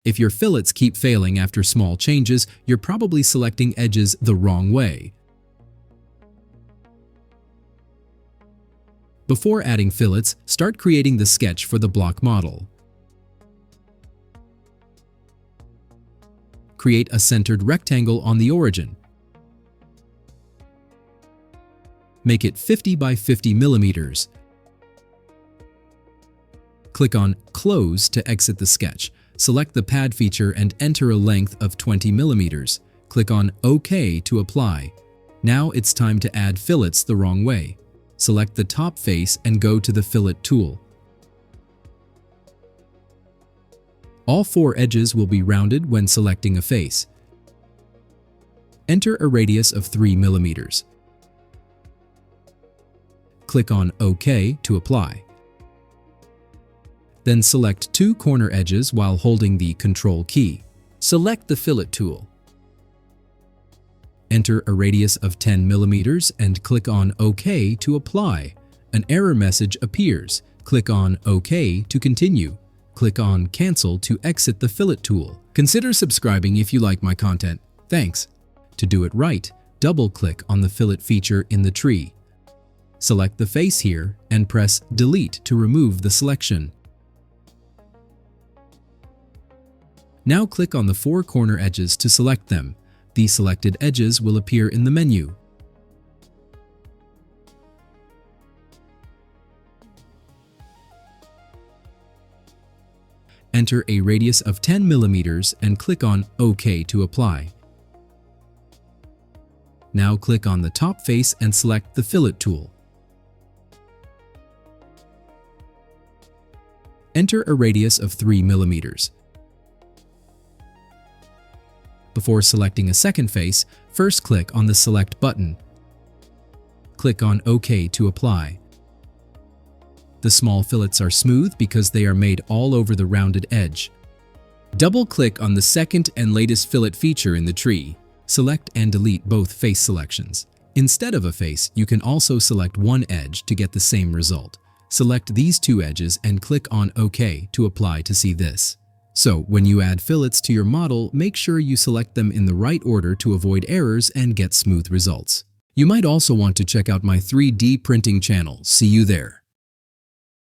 If your fillets keep failing after small changes, you're probably selecting edges the wrong way. Before adding fillets, start creating the sketch for the block model. Create a centered rectangle on the origin. Make it 50 by 50 millimeters. Click on Close to exit the sketch. Select the pad feature and enter a length of 20 millimeters. Click on OK to apply. Now it's time to add fillets the wrong way. Select the top face and go to the Fillet tool. All 4 edges will be rounded when selecting a face. Enter a radius of 3 millimeters. Click on OK to apply. Then select 2 corner edges while holding the Control key. Select the Fillet tool. Enter a radius of 10 millimeters and click on OK to apply. An error message appears. Click on OK to continue. Click on Cancel to exit the Fillet tool. Consider subscribing if you like my content. Thanks. To do it right, double-click on the Fillet feature in the tree. Select the face here and press Delete to remove the selection. Now click on the 4 corner edges to select them. The selected edges will appear in the menu. Enter a radius of 10 millimeters and click on OK to apply. Now click on the top face and select the Fillet tool. Enter a radius of 3 millimeters. Before selecting a second face, first click on the Select button. Click on OK to apply. The small fillets are smooth because they are made all over the rounded edge. Double-click on the second and latest fillet feature in the tree. Select and delete both face selections. Instead of a face, you can also select one edge to get the same result. Select these 2 edges and click on OK to apply to see this. So, when you add fillets to your model, make sure you select them in the right order to avoid errors and get smooth results. You might also want to check out my 3D printing channel. See you there.